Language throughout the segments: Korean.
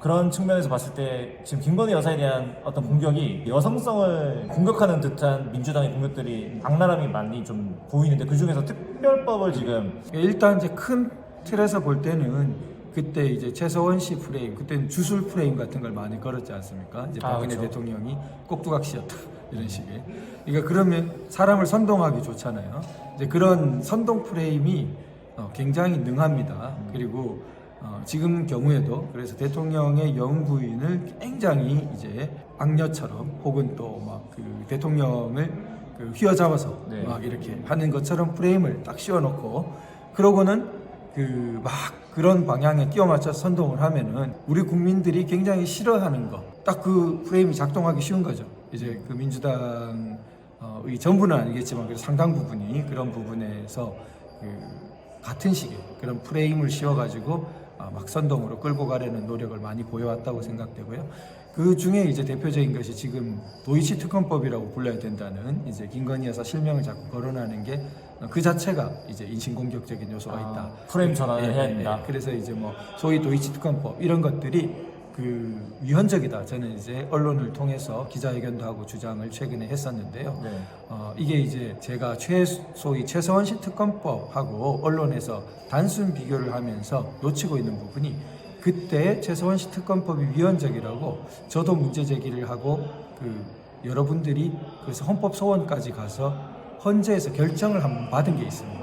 그런 측면에서 봤을 때 지금 김건희 여사에 대한 어떤 공격이 여성성을 공격하는 듯한 민주당의 공격들이 악랄함이 많이 좀 보이는데 그 중에서 특별법을 지금 일단 이제 큰 틀에서 볼 때는 그때 이제 최서원 씨 프레임, 그때는 주술 프레임 같은 걸 많이 걸었지 않습니까? 이제 박근혜 그렇죠. 대통령이 꼭두각시였다 이런 식의. 그러니까 그러면 사람을 선동하기 좋잖아요. 이제 그런 선동 프레임이 굉장히 능합니다. 그리고 지금 경우에도 그래서 대통령의 영부인을 굉장히 이제 악녀처럼 혹은 또 막 그 대통령을 휘어잡아서 네. 막 이렇게 하는 것처럼 프레임을 딱 씌워놓고 그러고는 그 막 그런 방향에 끼워 맞춰서 선동을 하면은 우리 국민들이 굉장히 싫어하는 거 딱 그 프레임이 작동하기 쉬운 거죠. 이제 그 민주당의 전부는 아니겠지만 그래도 상당 부분이 그런 부분에서 그 같은 식의 그런 프레임을 씌워가지고 막 선동으로 끌고 가려는 노력을 많이 보여왔다고 생각되고요. 그 중에 이제 대표적인 것이 지금 도이치 특검법이라고 불러야 된다는 이제 김건희 여사 실명을 자꾸 거론하는 게 그 자체가 이제 인신공격적인 요소가 있다. 프레임 전환을 해야 된다. 그래서 이제 뭐 소위 도이치 특검법 이런 것들이 그 위헌적이다. 저는 이제 언론을 통해서 기자회견도 하고 주장을 최근에 했었는데요. 네. 이게 이제 제가 소위 최서원 씨 특검법하고 언론에서 단순 비교를 하면서 놓치고 있는 부분이 그때 최서원 씨 특검법이 위헌적이라고 저도 문제 제기를 하고 그 여러분들이 그래서 헌법 소원까지 가서 헌재에서 결정을 한번 받은 게 있습니다.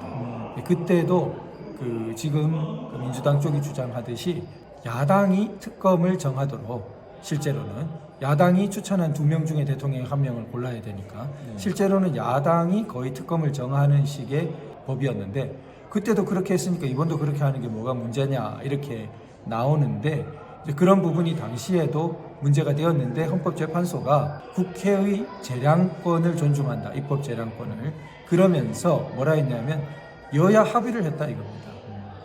그때도 그 지금 그 민주당 쪽이 주장하듯이 야당이 특검을 정하도록 실제로는 야당이 추천한 2명 중에 대통령 1명을 골라야 되니까 실제로는 야당이 거의 특검을 정하는 식의 법이었는데 그때도 그렇게 했으니까 이번도 그렇게 하는 게 뭐가 문제냐 이렇게 나오는데 이제 그런 부분이 당시에도 문제가 되었는데 헌법재판소가 국회의 재량권을 존중한다. 입법 재량권을. 그러면서 뭐라 했냐면 여야 합의를 했다 이겁니다.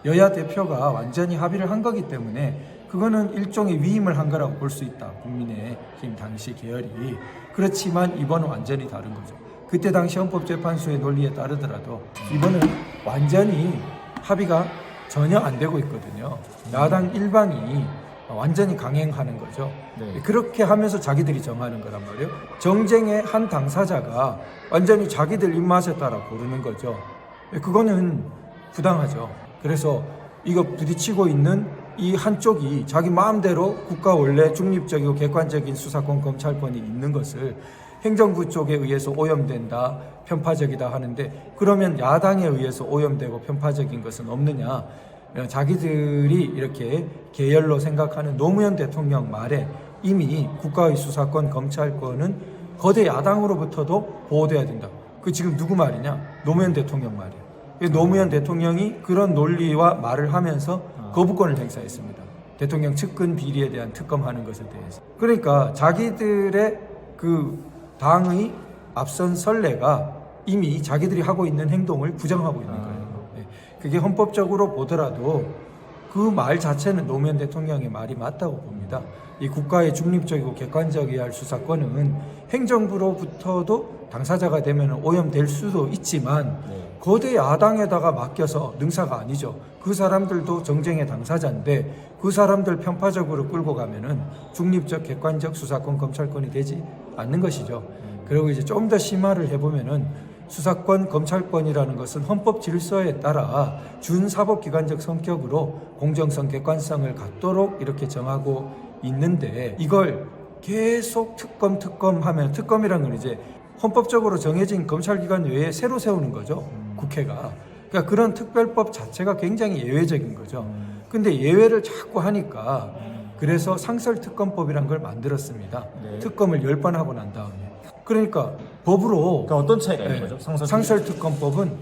여야 대표가 완전히 합의를 한 거기 때문에 그거는 일종의 위임을 한 거라고 볼 수 있다. 국민의힘 당시 계열이. 그렇지만 이번은 완전히 다른 거죠. 그때 당시 헌법재판소의 논리에 따르더라도 이번은 완전히 합의가 전혀 안 되고 있거든요. 야당 일방이 완전히 강행하는 거죠. 네. 그렇게 하면서 자기들이 정하는 거란 말이에요. 정쟁의 한 당사자가 완전히 자기들 입맛에 따라 고르는 거죠. 그거는 부당하죠. 그래서 이거 부딪히고 있는 이 한쪽이 자기 마음대로 국가 원래 중립적이고 객관적인 수사권 검찰권이 있는 것을 행정부 쪽에 의해서 오염된다, 편파적이다 하는데 그러면 야당에 의해서 오염되고 편파적인 것은 없느냐? 자기들이 이렇게 계열로 생각하는 노무현 대통령 말에 이미 국가의 수사권, 검찰권은 거대 야당으로부터도 보호돼야 된다. 그 지금 누구 말이냐? 노무현 대통령 말이에요. 노무현 대통령이 그런 논리와 말을 하면서 거부권을 행사했습니다. 대통령 측근 비리에 대한 특검하는 것에 대해서. 그러니까 자기들의 그 당의 앞선 선례가 이미 자기들이 하고 있는 행동을 부정하고 있는 거예요. 그게 헌법적으로 보더라도 그 말 자체는 노무현 대통령의 말이 맞다고 봅니다. 이 국가의 중립적이고 객관적이어야 할 수사권은 행정부로부터도 당사자가 되면 오염될 수도 있지만 거대 야당에다가 맡겨서 능사가 아니죠. 그 사람들도 정쟁의 당사자인데 그 사람들 편파적으로 끌고 가면은 중립적 객관적 수사권 검찰권이 되지 않는 것이죠. 그리고 이제 좀 더 심화를 해보면은 수사권, 검찰권이라는 것은 헌법 질서에 따라 준사법기관적 성격으로 공정성, 객관성을 갖도록 이렇게 정하고 있는데 이걸 계속 특검하면 특검이라는 건 이제 헌법적으로 정해진 검찰기관 외에 새로 세우는 거죠. 국회가. 그러니까 그런 특별법 자체가 굉장히 예외적인 거죠. 근데 예외를 자꾸 하니까 그래서 상설특검법이라는 걸 만들었습니다. 네. 특검을 10번 하고 난 다음에. 그러니까 법으로 그러니까 어떤 차이가 있는 거죠? 상설특검법은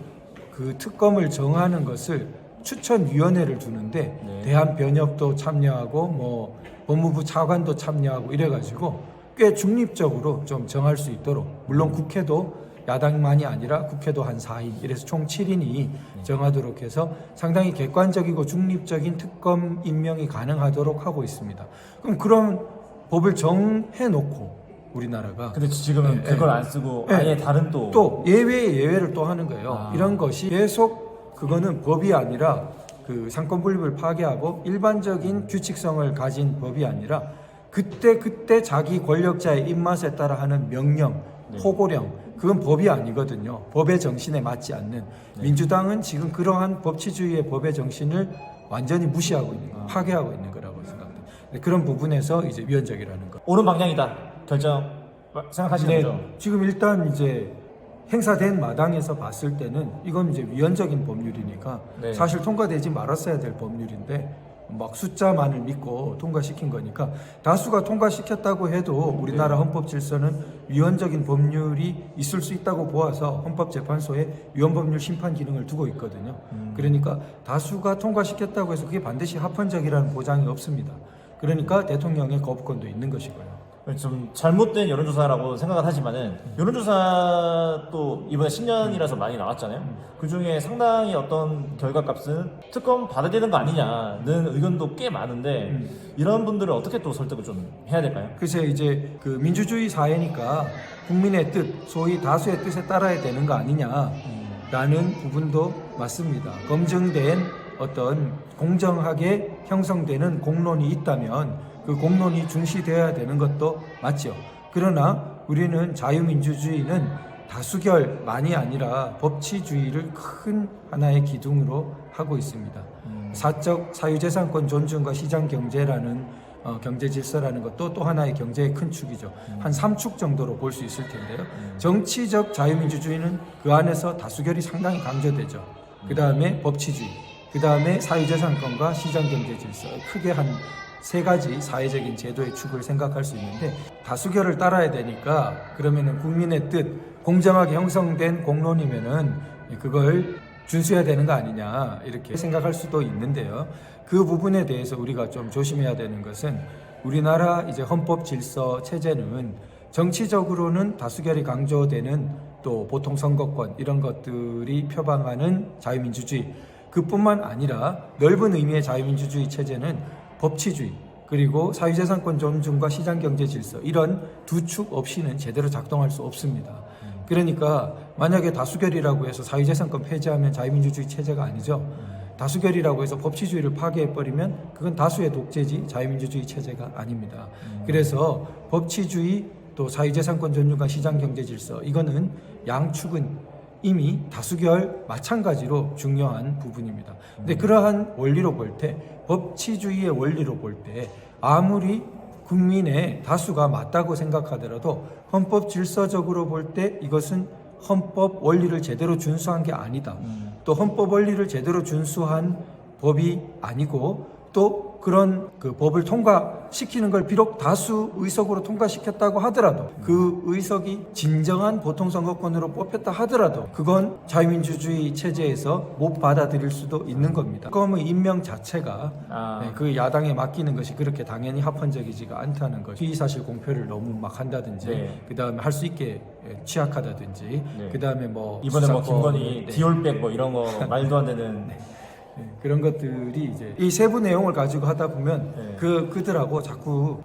그 특검을 정하는 것을 추천위원회를 두는데 대한변협도 참여하고 뭐 법무부 차관도 참여하고 이래가지고 꽤 중립적으로 좀 정할 수 있도록 물론 국회도 야당만이 아니라 국회도 한 4인 이래서 총 7인이 정하도록 해서 상당히 객관적이고 중립적인 특검 임명이 가능하도록 하고 있습니다. 그럼 그런 법을 정해놓고 우리나라가 근데 지금은 그걸 안 쓰고 아예 다른 또 예외의 예외를 또 하는 거예요. 이런 것이 계속 그거는 법이 아니라 그 상권 분립을 파괴하고 일반적인 규칙성을 가진 법이 아니라 그때 자기 권력자의 입맛에 따라 하는 명령, 포고령, 그건 법이 아니거든요. 법의 정신에 맞지 않는. 민주당은 지금 그러한 법치주의의 법의 정신을 완전히 무시하고 있는 거, 파괴하고 있는 거라고 생각합니다. 그런 부분에서 이제 위헌적이라는 거. 옳은 방향이다 결정 생각하시는 거죠? 지금 일단 이제 행사된 마당에서 봤을 때는 이건 이제 위헌적인 법률이니까 네. 사실 통과되지 말았어야 될 법률인데 막 숫자만을 믿고 통과시킨 거니까 다수가 통과시켰다고 해도 우리나라 헌법 질서는 위헌적인 법률이 있을 수 있다고 보아서 헌법재판소에 위헌법률 심판 기능을 두고 있거든요. 그러니까 다수가 통과시켰다고 해서 그게 반드시 합헌적이라는 보장이 없습니다. 그러니까 대통령의 거부권도 있는 것이고요. 좀 잘못된 여론조사라고 생각은 하지만은 여론조사도 이번에 10년이라서 많이 나왔잖아요. 그 중에 상당히 어떤 결과값은 특검 받아야 되는 거 아니냐는 의견도 꽤 많은데 이런 분들을 어떻게 또 설득을 좀 해야 될까요? 글쎄 이제 그 민주주의 사회니까 국민의 뜻, 소위 다수의 뜻에 따라야 되는 거 아니냐라는 부분도 맞습니다. 검증된 어떤 공정하게 형성되는 공론이 있다면 그 공론이 중시되어야 되는 것도 맞죠. 그러나 우리는 자유민주주의는 다수결만이 아니라 법치주의를 큰 하나의 기둥으로 하고 있습니다. 사적 사유재산권 존중과 시장경제라는 경제질서라는 것도 또 하나의 경제의 큰 축이죠. 한 3축 정도로 볼 수 있을 텐데요. 정치적 자유민주주의는 그 안에서 다수결이 상당히 강조되죠. 그 다음에 법치주의, 그 다음에 사유재산권과 시장경제질서, 크게 한 세 가지 사회적인 제도의 축을 생각할 수 있는데 다수결을 따라야 되니까 그러면은 국민의 뜻, 공정하게 형성된 공론이면은 그걸 준수해야 되는 거 아니냐 이렇게 생각할 수도 있는데요. 그 부분에 대해서 우리가 좀 조심해야 되는 것은 우리나라 이제 헌법 질서 체제는 정치적으로는 다수결이 강조되는 또 보통 선거권 이런 것들이 표방하는 자유민주주의 그뿐만 아니라 넓은 의미의 자유민주주의 체제는 법치주의 그리고 사유재산권 존중과 시장경제 질서 이런 두 축 없이는 제대로 작동할 수 없습니다. 그러니까 만약에 다수결이라고 해서 사유재산권 폐지하면 자유민주주의 체제가 아니죠. 다수결이라고 해서 법치주의를 파괴해버리면 그건 다수의 독재지 자유민주주의 체제가 아닙니다. 그래서 법치주의 또 사유재산권 존중과 시장경제 질서 이거는 양축은 이미 다수결 마찬가지로 중요한 부분입니다. 근데 그러한 원리로 볼 때 법치주의의 원리로 볼 때 아무리 국민의 다수가 맞다고 생각하더라도 헌법 질서적으로 볼 때 이것은 헌법 원리를 제대로 준수한 게 아니다. 또 헌법 원리를 제대로 준수한 법이 아니고 또 그런 그 법을 통과시키는 걸 비록 다수 의석으로 통과시켰다고 하더라도 그 의석이 진정한 보통선거권으로 뽑혔다 하더라도 그건 자유민주주의 체제에서 못 받아들일 수도 있는 겁니다. 특검의 임명 자체가 그 야당에 맡기는 것이 그렇게 당연히 합헌적이지가 않다는 것. 피의사실 공표를 너무 막 한다든지 그 다음에 할 수 있게 취약하다든지 그 다음에 뭐 이번에 뭐 김건희 디올백 뭐 이런 거 말도 안 되는 그런 것들이 이제 이 세부 내용을 가지고 하다 보면 그들하고 자꾸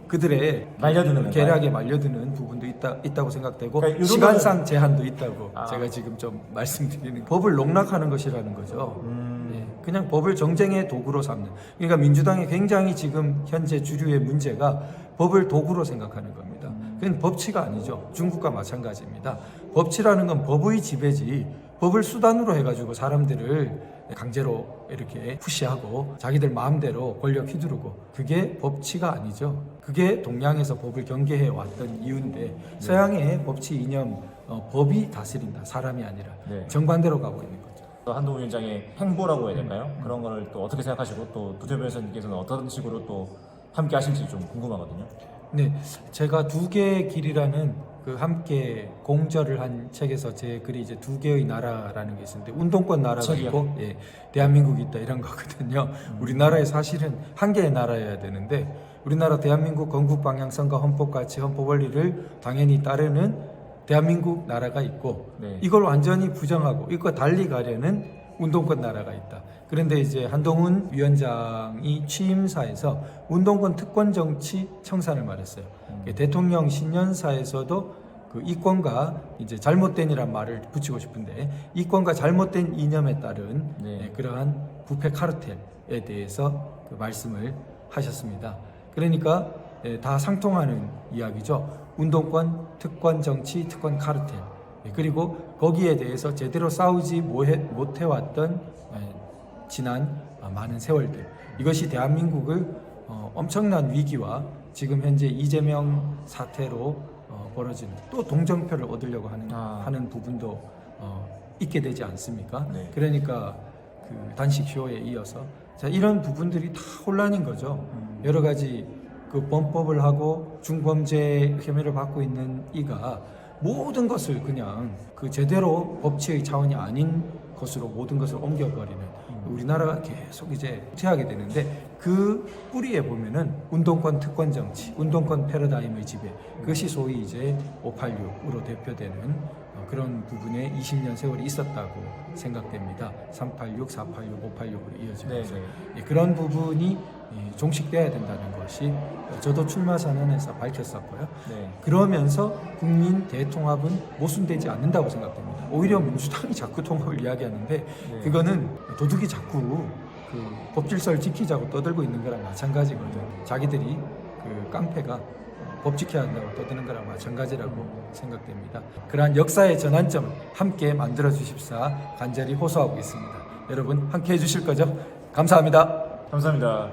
그들의 말려드는 계략에 말려드는 부분도 있다고 생각되고 그러니까 시간상 제한도 있다고 제가 지금 좀 말씀드리는 법을 농락하는 것이라는 거죠. 그냥 법을 정쟁의 도구로 삼는. 그러니까 민주당이 굉장히 지금 현재 주류의 문제가 법을 도구로 생각하는 겁니다. 그건 법치가 아니죠. 중국과 마찬가지입니다. 법치라는 건 법의 지배지 법을 수단으로 해가지고 사람들을 강제로 이렇게 푸시하고 자기들 마음대로 권력 휘두르고 그게 법치가 아니죠. 그게 동양에서 법을 경계해 왔던 이유인데 서양의 법치 이념 법이 다스린다. 사람이 아니라 정반대로 가고 있는 거죠. 한동훈 위원장의 행보라고 해야 될까요? 그런 거를 또 어떻게 생각하시고 또 두재 변호사님께서는 어떤 식으로 또 함께 하실지 좀 궁금하거든요. 네, 제가 두 개의 길이라는 그 함께 공저를 한 책에서 제 글이 이제 두 개의 나라라는 게 있는데 운동권 나라가 있고 대한민국이 있다 이런 거거든요. 우리나라에 사실은 한 개의 나라여야 되는데 우리나라 대한민국 건국 방향성과 헌법 가치, 헌법 원리를 당연히 따르는 대한민국 나라가 있고 이걸 완전히 부정하고 이거 달리 가려는 운동권 나라가 있다. 그런데 이제 한동훈 위원장이 취임사에서 운동권 특권 정치 청산을 말했어요. 대통령 신년사에서도 그 이권과 이제 잘못된이란 말을 붙이고 싶은데 이권과 잘못된 이념에 따른 그러한 부패 카르텔에 대해서 그 말씀을 하셨습니다. 그러니까 다 상통하는 이야기죠. 운동권, 특권 정치, 특권 카르텔. 그리고 거기에 대해서 제대로 싸우지 못해왔던 지난 많은 세월들. 이것이 대한민국을 엄청난 위기와 지금 현재 이재명 사태로 벌어지는 또 동정표를 얻으려고 하는 부분도 있게 되지 않습니까? 네. 그러니까 그 단식 쇼에 이어서 자, 이런 부분들이 다 혼란인 거죠. 여러 가지 그 범법을 하고 중범죄 혐의를 받고 있는 이가 모든 것을 그냥 그 제대로 법치의 차원이 아닌 것으로 모든 것을 옮겨버리는 우리나라가 계속 이제 후퇴하게 되는데 그 뿌리에 보면은 운동권 특권 정치, 운동권 패러다임의 지배 그것이 소위 이제 586으로 대표되는 그런 부분에 20년 세월이 있었다고 생각됩니다. 386, 486, 586으로 이어지면서 그런 부분이 종식돼야 된다는 것이 저도 출마 선언에서 밝혔었고요. 네. 그러면서 국민 대통합은 모순되지 않는다고 생각됩니다. 오히려 민주당이 자꾸 통합을 이야기하는데 그거는 도둑이 자꾸 그 법질서를 지키자고 떠들고 있는 거랑 마찬가지거든. 자기들이 그 깡패가 법 지켜야 한다고 떠드는 거랑 마찬가지라고 생각됩니다. 그러한 역사의 전환점을 함께 만들어 주십사 간절히 호소하고 있습니다. 여러분 함께 해주실 거죠? 감사합니다. 감사합니다.